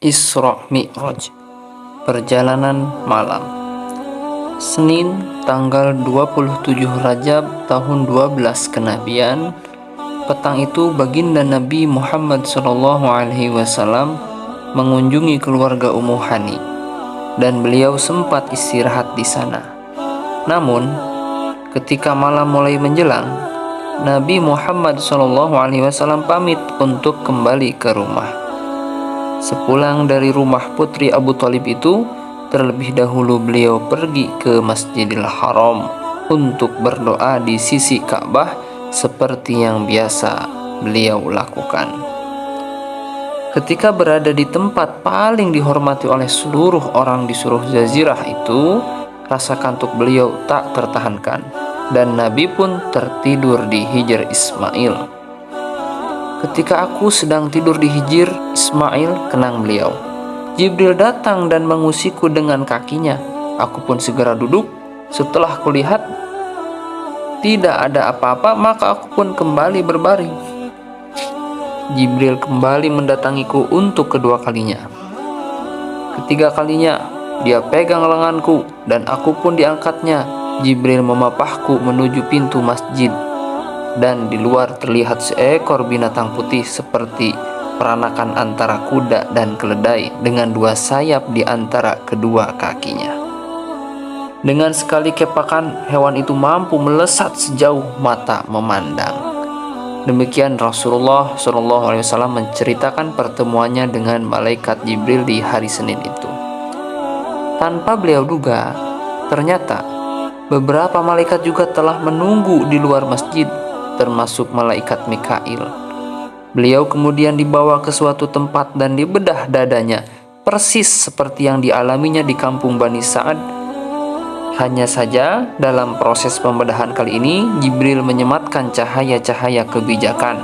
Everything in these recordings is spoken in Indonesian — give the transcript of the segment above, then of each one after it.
Isra Mi'raj, perjalanan malam. Senin, tanggal 27 Rajab tahun 12 Kenabian. Petang itu baginda Nabi Muhammad SAW mengunjungi keluarga Ummu Hani dan beliau sempat istirahat di sana. Namun, ketika malam mulai menjelang, Nabi Muhammad SAW pamit untuk kembali ke rumah. Sepulang dari rumah putri Abu Thalib itu, terlebih dahulu beliau pergi ke Masjidil Haram untuk berdoa di sisi Ka'bah seperti yang biasa beliau lakukan. Ketika berada di tempat paling dihormati oleh seluruh orang di seluruh jazirah itu, rasa kantuk beliau tak tertahankan dan Nabi pun tertidur di Hijr Ismail. Ketika aku sedang tidur di Hijr Ismail, kenang beliau, Jibril datang dan mengusikku dengan kakinya. Aku pun segera duduk. Setelah kulihat tidak ada apa-apa, maka aku pun kembali berbaring. Jibril kembali mendatangiku untuk kedua kalinya. Ketiga kalinya dia pegang lenganku dan aku pun diangkatnya. Jibril memapahku menuju pintu masjid, dan di luar terlihat seekor binatang putih seperti peranakan antara kuda dan keledai dengan dua sayap di antara kedua kakinya. Dengan sekali kepakan, hewan itu mampu melesat sejauh mata memandang. Demikian Rasulullah SAW menceritakan pertemuannya dengan malaikat Jibril di hari Senin itu. Tanpa beliau duga, ternyata beberapa malaikat juga telah menunggu di luar masjid, termasuk malaikat Mikail. Beliau kemudian dibawa ke suatu tempat dan dibedah dadanya, persis seperti yang dialaminya di kampung Bani Sa'ad. Hanya saja dalam proses pembedahan kali ini, Jibril menyematkan cahaya-cahaya kebijakan,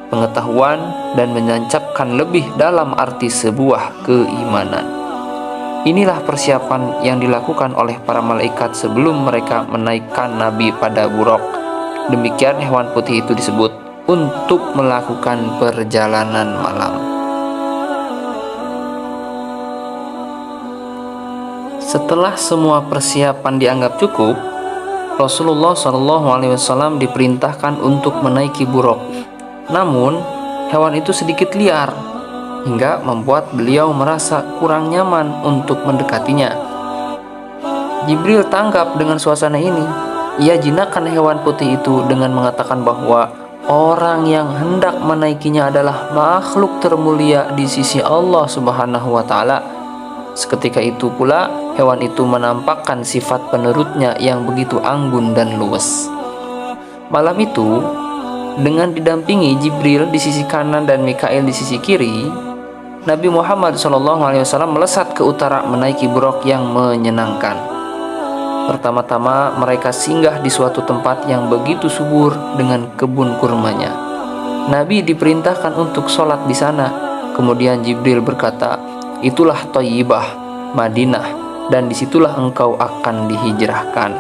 pengetahuan, dan menancapkan lebih dalam arti sebuah keimanan. Inilah persiapan yang dilakukan oleh para malaikat sebelum mereka menaikkan Nabi pada buraq. Demikian hewan putih itu disebut untuk melakukan perjalanan malam. Setelah semua persiapan dianggap cukup, Rasulullah SAW diperintahkan untuk menaiki buraq. Namun, hewan itu sedikit liar hingga membuat beliau merasa kurang nyaman untuk mendekatinya. Jibril tanggap dengan suasana ini. Ia jinakkan hewan putih itu dengan mengatakan bahwa orang yang hendak menaikinya adalah makhluk termulia di sisi Allah Subhanahu wa Ta'ala. Seketika itu pula hewan itu menampakkan sifat penerutnya yang begitu anggun dan luwes. Malam itu, dengan didampingi Jibril di sisi kanan dan Mikail di sisi kiri, Nabi Muhammad SAW melesat ke utara menaiki buraq yang menyenangkan. Pertama-tama mereka singgah di suatu tempat yang begitu subur dengan kebun kurmanya. Nabi diperintahkan untuk sholat di sana. Kemudian Jibril berkata, "Itulah Thayyibah, Madinah, dan disitulah engkau akan dihijrahkan."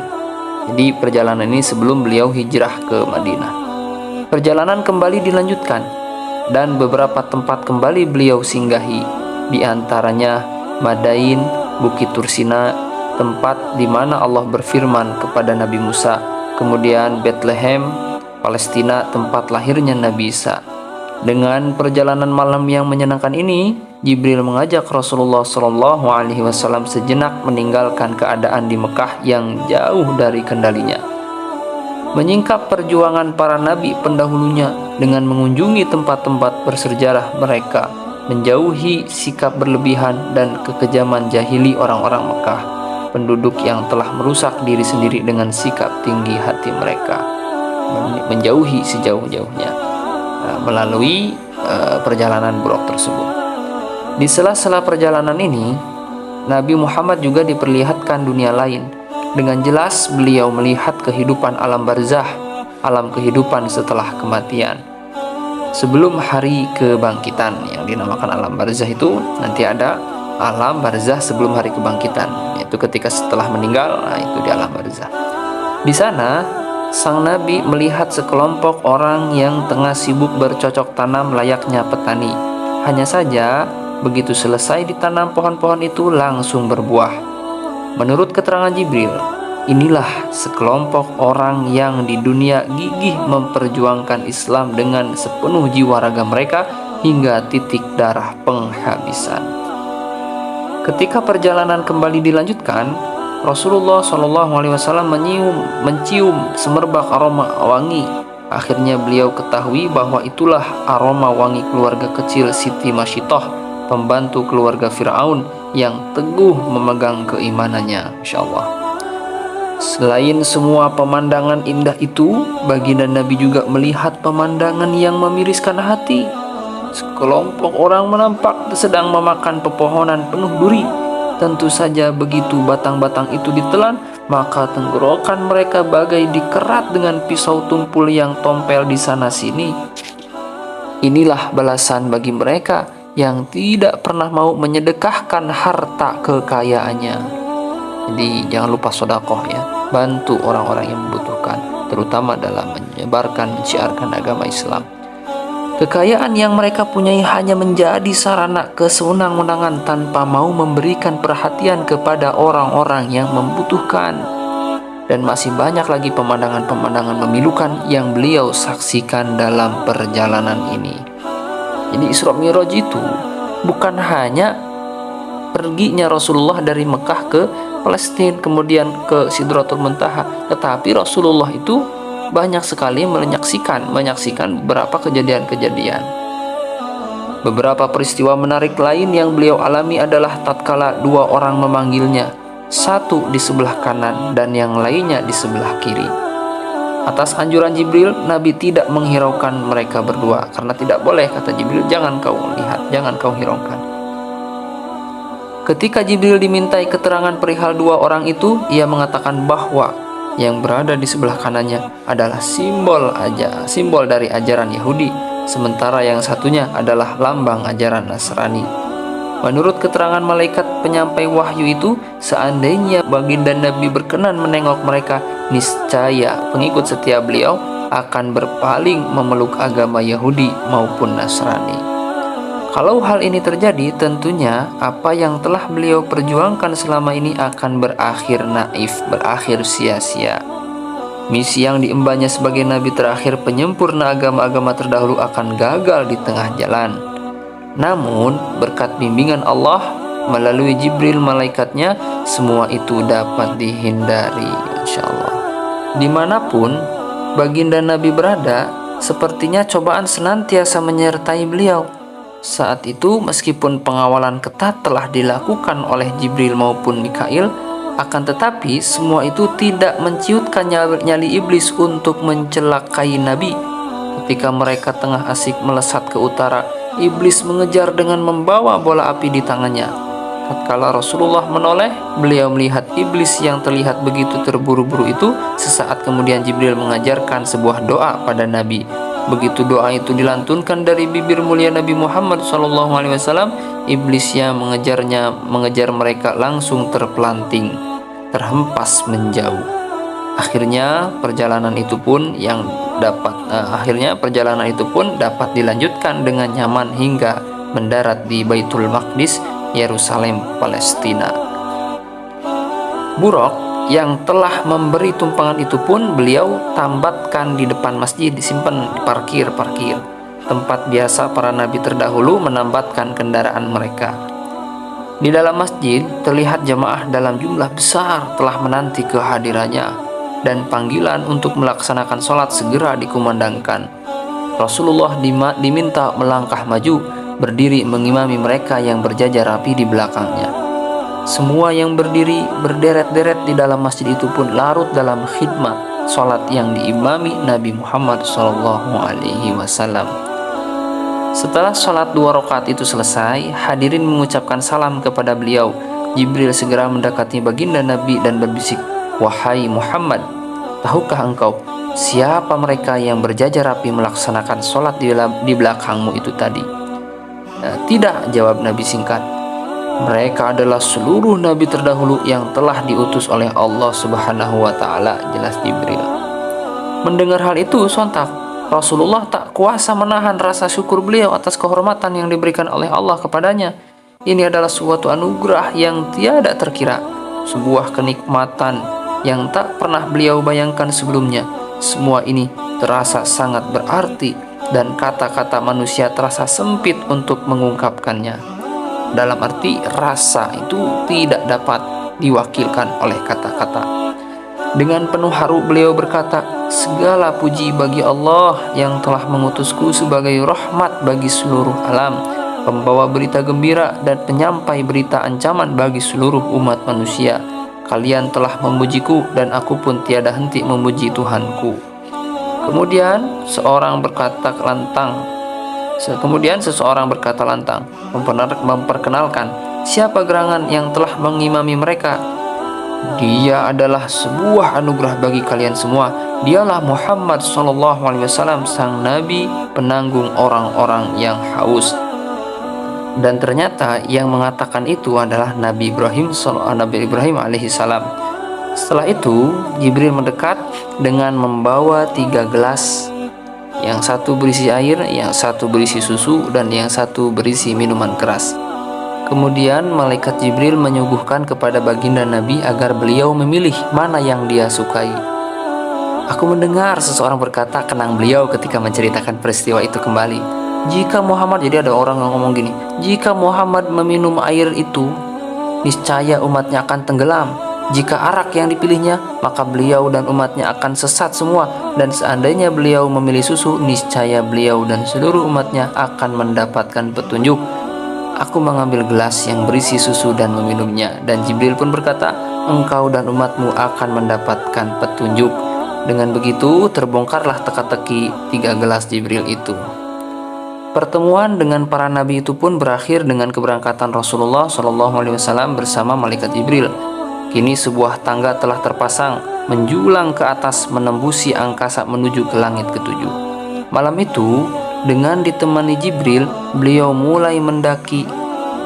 Jadi perjalanan ini sebelum beliau hijrah ke Madinah. Perjalanan kembali dilanjutkan dan beberapa tempat kembali beliau singgahi, di antaranya Madain, Bukit Tursina, tempat di mana Allah berfirman kepada Nabi Musa, kemudian Bethlehem, Palestina, tempat lahirnya Nabi Isa. Dengan perjalanan malam yang menyenangkan ini, Jibril mengajak Rasulullah SAW sejenak meninggalkan keadaan di Mekah yang jauh dari kendalinya, menyingkap perjuangan para nabi pendahulunya dengan mengunjungi tempat-tempat bersejarah mereka, menjauhi sikap berlebihan dan kekejaman jahili orang-orang Mekah, penduduk yang telah merusak diri sendiri dengan sikap tinggi hati mereka, menjauhi sejauh-jauhnya melalui perjalanan buraq tersebut. Di sela-sela perjalanan ini, Nabi Muhammad juga diperlihatkan dunia lain. Dengan jelas beliau melihat kehidupan alam barzah, alam kehidupan setelah kematian. Sebelum hari kebangkitan yang dinamakan alam barzah itu, nanti ada alam barzah sebelum hari kebangkitan, yaitu ketika setelah meninggal, itu di alam barzah. Di sana sang Nabi melihat sekelompok orang yang tengah sibuk bercocok tanam layaknya petani. Hanya saja begitu selesai ditanam pohon-pohon itu langsung berbuah. Menurut keterangan Jibril, inilah sekelompok orang yang di dunia gigih memperjuangkan Islam dengan sepenuh jiwa raga mereka hingga titik darah penghabisan. Ketika perjalanan kembali dilanjutkan, Rasulullah SAW mencium semerbak aroma wangi. Akhirnya beliau ketahui bahwa itulah aroma wangi keluarga kecil Siti Masyitoh, pembantu keluarga Fir'aun yang teguh memegang keimanannya. Masya Allah. Selain semua pemandangan indah itu, baginda Nabi juga melihat pemandangan yang memiriskan hati. Sekelompok orang menampak sedang memakan pepohonan penuh duri. Tentu saja begitu batang-batang itu ditelan, maka tenggorokan mereka bagai dikerat dengan pisau tumpul yang tompel di sana-sini. Inilah balasan bagi mereka yang tidak pernah mau menyedekahkan harta kekayaannya. Jadi jangan lupa sedekah ya, bantu orang-orang yang membutuhkan, terutama dalam menyebarkan, menciarkan agama Islam. Kekayaan yang mereka punyai hanya menjadi sarana kesewenang-wenangan tanpa mau memberikan perhatian kepada orang-orang yang membutuhkan. Dan masih banyak lagi pemandangan-pemandangan memilukan yang beliau saksikan dalam perjalanan ini. Jadi Isra Mi'raj itu bukan hanya perginya Rasulullah dari Mekah ke Palestina kemudian ke Sidratul Muntaha, tetapi Rasulullah itu banyak sekali menyaksikan beberapa kejadian-kejadian. Beberapa peristiwa menarik lain yang beliau alami adalah tatkala dua orang memanggilnya, satu di sebelah kanan dan yang lainnya di sebelah kiri. Atas anjuran Jibril, Nabi tidak menghiraukan mereka berdua, karena tidak boleh, kata Jibril, jangan kau lihat, jangan kau hiraukan. Ketika Jibril dimintai keterangan perihal dua orang itu, ia mengatakan bahwa yang berada di sebelah kanannya adalah simbol dari ajaran Yahudi, sementara yang satunya adalah lambang ajaran Nasrani. Menurut keterangan malaikat penyampai wahyu itu, seandainya baginda Nabi berkenan menengok mereka, niscaya pengikut setia beliau akan berpaling memeluk agama Yahudi maupun Nasrani. Kalau hal ini terjadi, tentunya apa yang telah beliau perjuangkan selama ini akan berakhir naif, berakhir sia-sia. Misi yang diembannya sebagai nabi terakhir penyempurna agama-agama terdahulu akan gagal di tengah jalan. Namun, berkat bimbingan Allah melalui Jibril malaikatnya, semua itu dapat dihindari, insyaallah. Dimanapun baginda Nabi berada, sepertinya cobaan senantiasa menyertai beliau. Saat itu, meskipun pengawalan ketat telah dilakukan oleh Jibril maupun Mikail, akan tetapi semua itu tidak menciutkan nyali iblis untuk mencelakai Nabi. Ketika mereka tengah asik melesat ke utara, iblis mengejar dengan membawa bola api di tangannya. Tatkala Rasulullah menoleh, beliau melihat iblis yang terlihat begitu terburu-buru itu. Sesaat kemudian Jibril mengajarkan sebuah doa pada Nabi. Begitu doa itu dilantunkan dari bibir mulia Nabi Muhammad SAW, iblis yang mengejar mereka langsung terpelanting, terhempas menjauh. Akhirnya perjalanan itu pun dapat dilanjutkan dengan nyaman hingga mendarat di Baitul Maqdis, Yerusalem, Palestina. Buraq yang telah memberi tumpangan itu pun beliau tambatkan di depan masjid, disimpan di parkir tempat biasa para nabi terdahulu menambatkan kendaraan mereka. Di dalam masjid terlihat jamaah dalam jumlah besar telah menanti kehadirannya, dan panggilan untuk melaksanakan sholat segera dikumandangkan. Rasulullah diminta melangkah maju, berdiri mengimami mereka yang berjajar rapi di belakangnya. Semua yang berdiri berderet-deret di dalam masjid itu pun larut dalam khidmat sholat yang diimami Nabi Muhammad SAW. Setelah sholat 2 rakaat itu selesai, hadirin mengucapkan salam kepada beliau. Jibril segera mendekati baginda Nabi dan berbisik, "Wahai Muhammad, tahukah engkau siapa mereka yang berjajar rapi melaksanakan sholat di belakangmu itu tadi?" "Tidak," jawab Nabi singkat. "Mereka adalah seluruh nabi terdahulu yang telah diutus oleh Allah Subhanahu wa Ta'ala," jelas Jibril. Mendengar hal itu, sontak Rasulullah tak kuasa menahan rasa syukur beliau atas kehormatan yang diberikan oleh Allah kepadanya. Ini adalah suatu anugerah yang tiada terkira, sebuah kenikmatan yang tak pernah beliau bayangkan sebelumnya. Semua ini terasa sangat berarti dan kata-kata manusia terasa sempit untuk mengungkapkannya. Dalam arti rasa itu tidak dapat diwakilkan oleh kata-kata. Dengan penuh haru beliau berkata, "Segala puji bagi Allah yang telah mengutusku sebagai rahmat bagi seluruh alam, pembawa berita gembira dan penyampai berita ancaman bagi seluruh umat manusia. Kalian telah memujiku dan aku pun tiada henti memuji Tuhanku." Kemudian seseorang berkata lantang, memperkenalkan siapa gerangan yang telah mengimami mereka. "Dia adalah sebuah anugerah bagi kalian semua. Dialah Muhammad SAW, sang Nabi penanggung orang-orang yang haus." Dan ternyata yang mengatakan itu adalah Nabi Ibrahim alaihissalam. Setelah itu Jibril mendekat dengan membawa 3 gelas, yang satu berisi air, yang satu berisi susu, dan yang satu berisi minuman keras. Kemudian malaikat Jibril menyuguhkan kepada baginda Nabi agar beliau memilih mana yang dia sukai. Aku mendengar seseorang berkata kenang beliau ketika menceritakan peristiwa itu kembali. Jadi ada orang yang ngomong gini, "Jika Muhammad meminum air itu, niscaya umatnya akan tenggelam. Jika arak yang dipilihnya, maka beliau dan umatnya akan sesat semua. Dan seandainya beliau memilih susu, niscaya beliau dan seluruh umatnya akan mendapatkan petunjuk." Aku mengambil gelas yang berisi susu dan meminumnya, dan Jibril pun berkata, "Engkau dan umatmu akan mendapatkan petunjuk." Dengan begitu terbongkarlah teka-teki 3 gelas Jibril itu. Pertemuan dengan para nabi itu pun berakhir dengan keberangkatan Rasulullah SAW bersama malaikat Jibril. Kini sebuah tangga telah terpasang, menjulang ke atas menembusi angkasa menuju ke langit ketujuh. Malam itu, dengan ditemani Jibril, beliau mulai mendaki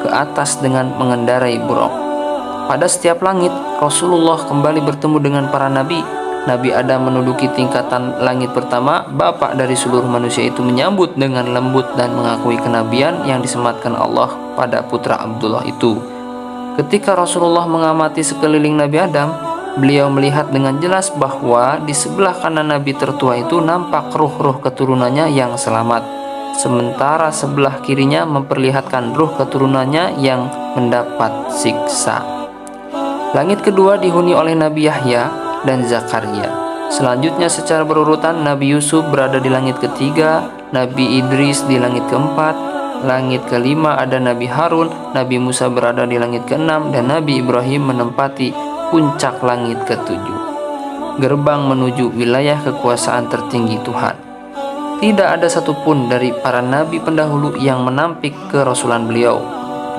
ke atas dengan mengendarai buraq. Pada setiap langit, Rasulullah kembali bertemu dengan para nabi. Nabi Adam menduduki tingkatan langit pertama. Bapak dari seluruh manusia itu menyambut dengan lembut dan mengakui kenabian yang disematkan Allah pada putra Abdullah itu. Ketika Rasulullah mengamati sekeliling Nabi Adam, beliau melihat dengan jelas bahwa di sebelah kanan Nabi tertua itu nampak ruh-ruh keturunannya yang selamat, sementara sebelah kirinya memperlihatkan ruh keturunannya yang mendapat siksa. Langit kedua dihuni oleh Nabi Yahya dan Zakaria. Selanjutnya secara berurutan Nabi Yusuf berada di langit ketiga, Nabi Idris di langit keempat, langit kelima ada Nabi Harun, Nabi Musa berada di langit keenam, dan Nabi Ibrahim menempati puncak langit ketujuh, gerbang menuju wilayah kekuasaan tertinggi Tuhan. Tidak ada satupun dari para nabi pendahulu yang menampik kerasulan beliau.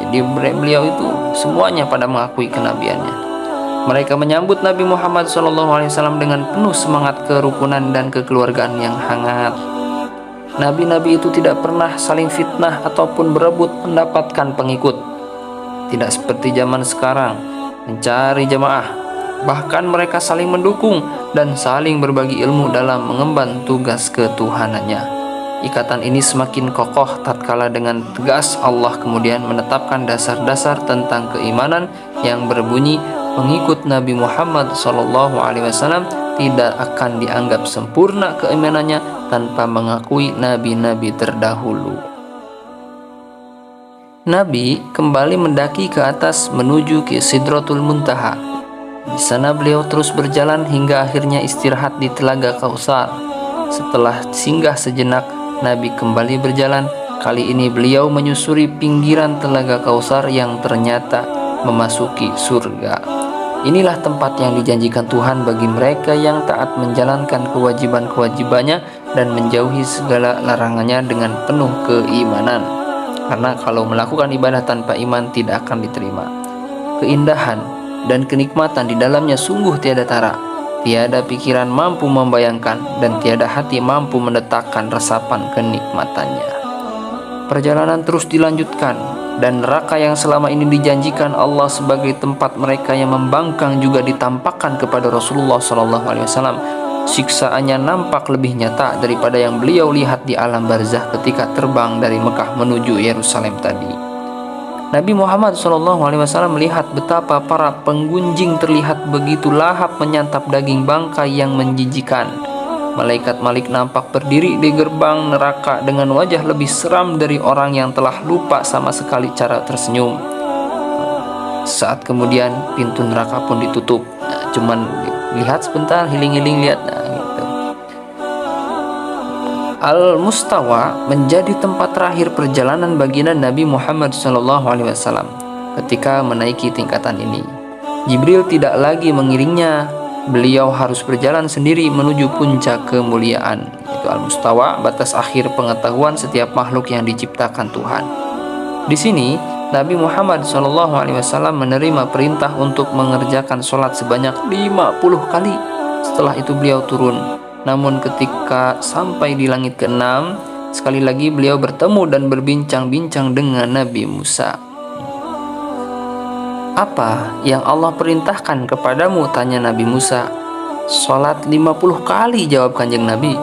Jadi beliau itu semuanya pada mengakui kenabiannya. Mereka menyambut Nabi Muhammad SAW dengan penuh semangat kerukunan dan kekeluargaan yang hangat. Nabi-nabi itu tidak pernah saling fitnah ataupun berebut mendapatkan pengikut. Tidak seperti zaman sekarang, mencari jamaah. Bahkan mereka saling mendukung dan saling berbagi ilmu dalam mengemban tugas ketuhanannya. Ikatan ini semakin kokoh tatkala dengan tegas Allah kemudian menetapkan dasar-dasar tentang keimanan yang berbunyi, pengikut Nabi Muhammad SAW tidak akan dianggap sempurna keimanannya tanpa mengakui nabi-nabi terdahulu. Nabi kembali mendaki ke atas menuju ke Sidratul Muntaha. Di sana beliau terus berjalan hingga akhirnya istirahat di Telaga Kautsar. Setelah singgah sejenak, Nabi kembali berjalan. Kali ini beliau menyusuri pinggiran Telaga Kautsar yang ternyata memasuki surga. Inilah tempat yang dijanjikan Tuhan bagi mereka yang taat menjalankan kewajiban-kewajibannya dan menjauhi segala larangannya dengan penuh keimanan. Karena kalau melakukan ibadah tanpa iman tidak akan diterima. Keindahan dan kenikmatan di dalamnya sungguh tiada tara. Tiada pikiran mampu membayangkan dan tiada hati mampu mendetakkan resapan kenikmatannya. Perjalanan terus dilanjutkan, dan neraka yang selama ini dijanjikan Allah sebagai tempat mereka yang membangkang juga ditampakkan kepada Rasulullah SAW. Siksaannya nampak lebih nyata daripada yang beliau lihat di alam barzah ketika terbang dari Mekah menuju Yerusalem tadi. Nabi Muhammad SAW melihat betapa para penggunjing terlihat begitu lahap menyantap daging bangkai yang menjijikan. Malaikat Malik nampak berdiri di gerbang neraka dengan wajah lebih seram dari orang yang telah lupa sama sekali cara tersenyum. Saat kemudian pintu neraka pun ditutup. Cuman lihat sebentar, healing-healing lihat. Gitu. Al-Mustawa menjadi tempat terakhir perjalanan baginda Nabi Muhammad SAW. Ketika menaiki tingkatan ini, Jibril tidak lagi mengiringnya. Beliau harus berjalan sendiri menuju puncak kemuliaan, yaitu Al-Mustawa, batas akhir pengetahuan setiap makhluk yang diciptakan Tuhan. Di sini Nabi Muhammad SAW menerima perintah untuk mengerjakan sholat sebanyak 50 kali. Setelah itu beliau turun. Namun ketika sampai di langit ke-6, sekali lagi beliau bertemu dan berbincang-bincang dengan Nabi Musa. "Apa yang Allah perintahkan kepadamu?" tanya Nabi Musa. "Sholat 50 kali," jawab Kanjeng Nabi.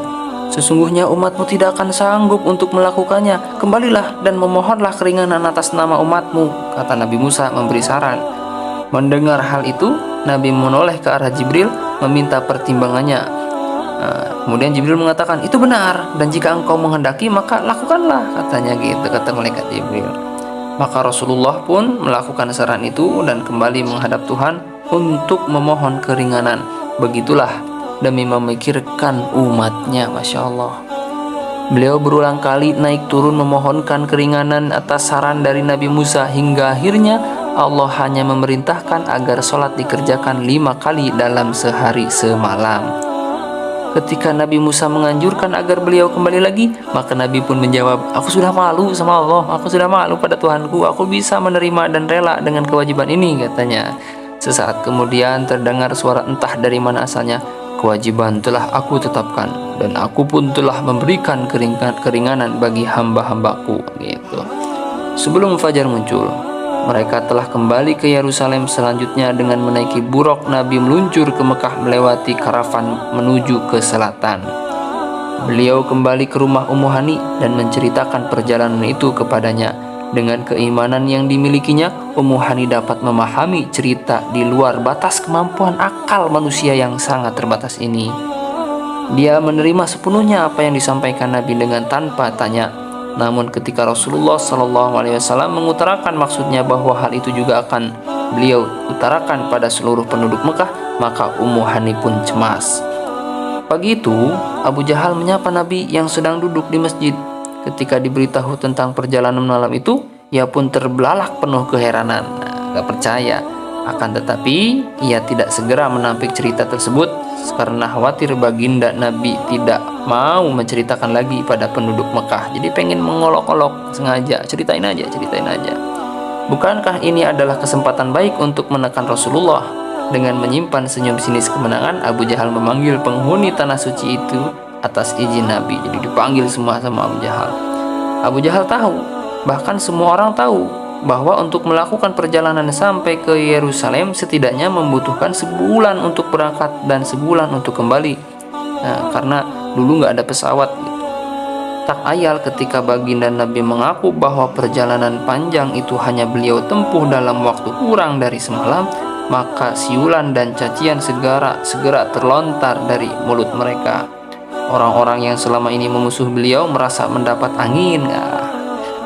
"Sesungguhnya umatmu tidak akan sanggup untuk melakukannya. Kembalilah dan memohonlah keringanan atas nama umatmu," kata Nabi Musa memberi saran. Mendengar hal itu, Nabi menoleh ke arah Jibril meminta pertimbangannya. Kemudian Jibril mengatakan, "Itu benar, dan jika engkau menghendaki maka lakukanlah," katanya gitu, kata malaikat Jibril. Maka Rasulullah pun melakukan saran itu dan kembali menghadap Tuhan untuk memohon keringanan. Begitulah demi memikirkan umatnya. Masya Allah. Beliau berulang kali naik turun memohonkan keringanan atas saran dari Nabi Musa, hingga akhirnya Allah hanya memerintahkan agar sholat dikerjakan 5 kali dalam sehari semalam. Ketika Nabi Musa menganjurkan agar beliau kembali lagi, maka Nabi pun menjawab, "Aku sudah malu sama Allah, aku sudah malu pada Tuhanku, aku bisa menerima dan rela dengan kewajiban ini," katanya. Sesaat kemudian terdengar suara entah dari mana asalnya, "Kewajiban telah aku tetapkan, dan aku pun telah memberikan keringanan bagi hamba-hambaku," gitu. Sebelum fajar muncul, mereka telah kembali ke Yerusalem. Selanjutnya dengan menaiki buruk, Nabi meluncur ke Mekah melewati karavan menuju ke selatan. Beliau kembali ke rumah Ummu Hani dan menceritakan perjalanan itu kepadanya. Dengan keimanan yang dimilikinya, Ummu Hani dapat memahami cerita di luar batas kemampuan akal manusia yang sangat terbatas ini. Dia menerima sepenuhnya apa yang disampaikan Nabi dengan tanpa tanya. Namun ketika Rasulullah SAW mengutarakan maksudnya bahwa hal itu juga akan beliau utarakan pada seluruh penduduk Mekah, maka Ummu Hani pun cemas. Pagi itu, Abu Jahal menyapa Nabi yang sedang duduk di masjid. Ketika diberitahu tentang perjalanan malam itu, ia pun terbelalak penuh keheranan. Gak percaya. Akan tetapi, ia tidak segera menampik cerita tersebut karena khawatir baginda Nabi tidak mau menceritakan lagi pada penduduk Mekah. Jadi pengen mengolok-olok sengaja, ceritain aja. Bukankah ini adalah kesempatan baik untuk menekan Rasulullah? Dengan menyimpan senyum sinis kemenangan, Abu Jahal memanggil penghuni tanah suci itu atas izin Nabi. Jadi dipanggil semua sama Abu Jahal. Abu Jahal tahu, bahkan semua orang tahu, bahwa untuk melakukan perjalanan sampai ke Yerusalem setidaknya membutuhkan sebulan untuk berangkat dan sebulan untuk kembali. Karena dulu nggak ada pesawat gitu. Tak ayal ketika baginda Nabi mengaku bahwa perjalanan panjang itu hanya beliau tempuh dalam waktu kurang dari semalam, maka siulan dan cacian segera terlontar dari mulut mereka. Orang-orang yang selama ini memusuh beliau merasa mendapat angin,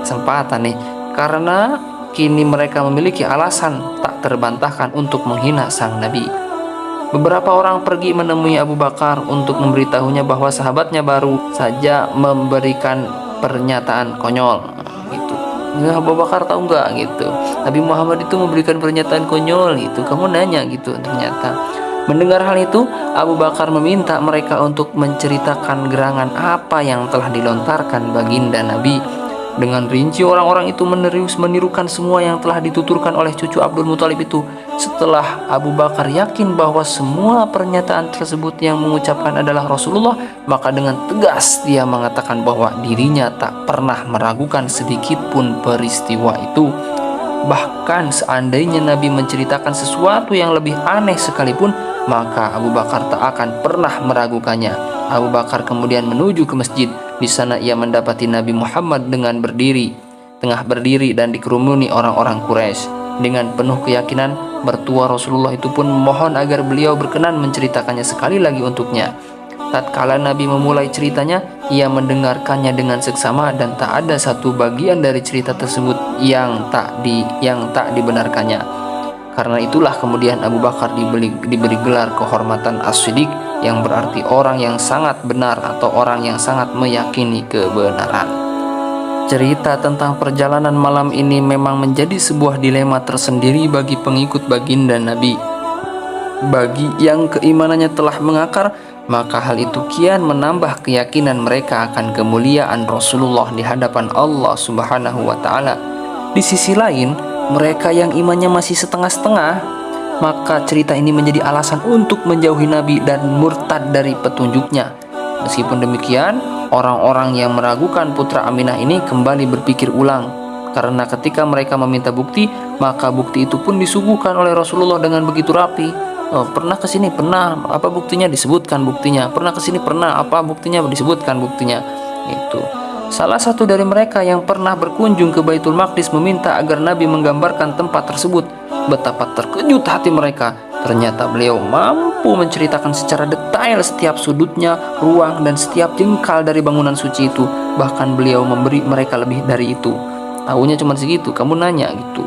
kesempatan nih, karena kini mereka memiliki alasan tak terbantahkan untuk menghina sang Nabi. Beberapa orang pergi menemui Abu Bakar untuk memberitahunya bahwa sahabatnya baru saja memberikan pernyataan konyol gitu. Abu Bakar tahu nggak gitu, Nabi Muhammad itu memberikan pernyataan konyol gitu, kamu nanya gitu. Ternyata mendengar hal itu, Abu Bakar meminta mereka untuk menceritakan gerangan apa yang telah dilontarkan baginda Nabi. Dengan rinci orang-orang itu menirukan semua yang telah dituturkan oleh cucu Abdul Muthalib itu. Setelah Abu Bakar yakin bahwa semua pernyataan tersebut yang mengucapkan adalah Rasulullah, maka dengan tegas dia mengatakan bahwa dirinya tak pernah meragukan sedikit pun peristiwa itu. Bahkan seandainya Nabi menceritakan sesuatu yang lebih aneh sekalipun, maka Abu Bakar tak akan pernah meragukannya. Abu Bakar kemudian menuju ke masjid. Di sana ia mendapati Nabi Muhammad dengan berdiri. tengah berdiri dan dikerumuni orang-orang Quraisy. Dengan penuh keyakinan, mertua Rasulullah itu pun memohon agar beliau berkenan menceritakannya sekali lagi untuknya. Tatkala Nabi memulai ceritanya, ia mendengarkannya dengan seksama dan tak ada satu bagian dari cerita tersebut yang tak dibenarkannya. Karena itulah kemudian Abu Bakar diberi gelar kehormatan As-Siddiq, yang berarti orang yang sangat benar atau orang yang sangat meyakini kebenaran. Cerita tentang perjalanan malam ini memang menjadi sebuah dilema tersendiri bagi pengikut baginda Nabi. Bagi yang keimanannya telah mengakar, maka hal itu kian menambah keyakinan mereka akan kemuliaan Rasulullah di hadapan Allah Subhanahu wa Ta'ala. Di sisi lain, mereka yang imannya masih setengah-setengah, maka cerita ini menjadi alasan untuk menjauhi Nabi dan murtad dari petunjuknya. Meskipun demikian, orang-orang yang meragukan putra Aminah ini kembali berpikir ulang, karena ketika mereka meminta bukti, maka bukti itu pun disuguhkan oleh Rasulullah dengan begitu rapi. Pernah ke sini, pernah, apa buktinya, disebutkan buktinya. Pernah ke sini, pernah, apa buktinya, disebutkan buktinya. Itu. Salah satu dari mereka yang pernah berkunjung ke Baitul Maqdis meminta agar Nabi menggambarkan tempat tersebut. Betapa terkejut hati mereka. Ternyata beliau mampu menceritakan secara detail setiap sudutnya, ruang, dan setiap jengkal dari bangunan suci itu. Bahkan beliau memberi mereka lebih dari itu. Tahunya cuma segitu, kamu nanya gitu.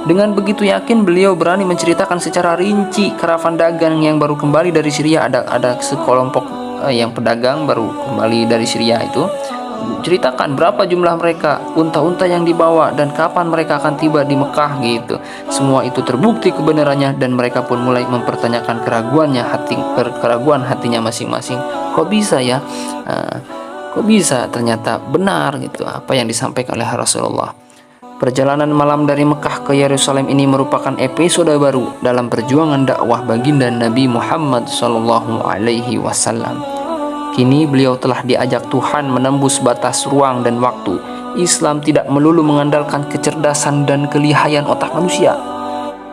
Dengan begitu yakin, beliau berani menceritakan secara rinci karavan dagang yang baru kembali dari Syria. Ada sekelompok yang pedagang baru kembali dari Syria itu. Ceritakan berapa jumlah mereka, unta-unta yang dibawa, dan kapan mereka akan tiba di Mekah gitu. Semua itu terbukti kebenarannya dan mereka pun mulai mempertanyakan keraguan hatinya masing-masing. Kok bisa ya? Kok bisa ternyata benar gitu apa yang disampaikan oleh Rasulullah. Perjalanan malam dari Mekah ke Yerusalem ini merupakan episode baru dalam perjuangan dakwah baginda Nabi Muhammad SAW. Kini beliau telah diajak Tuhan menembus batas ruang dan waktu. Islam tidak melulu mengandalkan kecerdasan dan kelihayan otak manusia.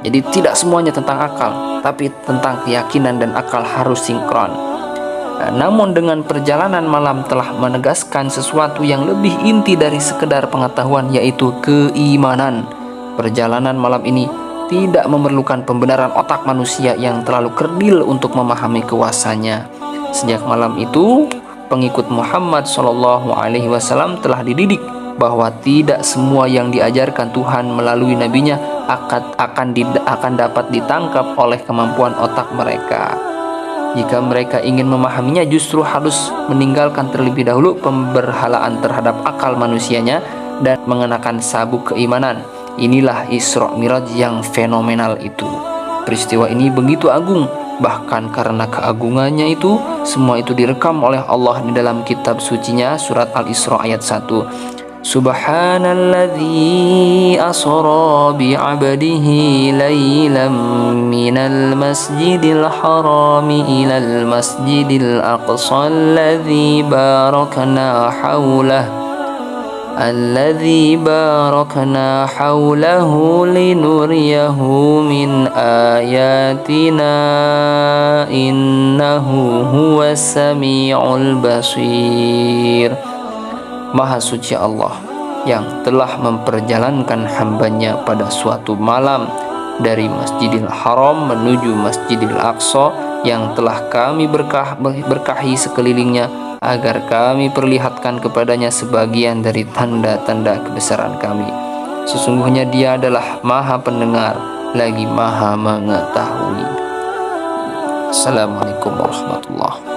Jadi tidak semuanya tentang akal, tapi tentang keyakinan dan akal harus sinkron. Namun dengan perjalanan malam telah menegaskan sesuatu yang lebih inti dari sekedar pengetahuan, yaitu keimanan. Perjalanan malam ini tidak memerlukan pembenaran otak manusia yang terlalu kerdil untuk memahami kuasanya. Sejak malam itu, pengikut Muhammad SAW telah dididik bahwa tidak semua yang diajarkan Tuhan melalui nabinya akan dapat ditangkap oleh kemampuan otak mereka. Jika mereka ingin memahaminya, justru harus meninggalkan terlebih dahulu pemberhalaan terhadap akal manusianya dan mengenakan sabuk keimanan. Inilah Isra Miraj yang fenomenal itu. Peristiwa ini begitu agung, bahkan karena keagungannya itu, semua itu direkam oleh Allah di dalam kitab sucinya, surat Al-Isra ayat 1. Subhanalladzi asra bi'abdihi laylan minal masjidil harami ilal masjidil aqsa alladzi barakna hawlahu linuriyahu min ayatina innahu huwas sami'ul basir. Maha suci Allah yang telah memperjalankan hambanya pada suatu malam dari Masjidil Haram menuju Masjidil Aqsa yang telah kami berkahi sekelilingnya agar kami perlihatkan kepadanya sebagian dari tanda-tanda kebesaran kami. Sesungguhnya Dia adalah Maha Pendengar lagi Maha Mengetahui. Assalamualaikum warahmatullahi wabarakatuh.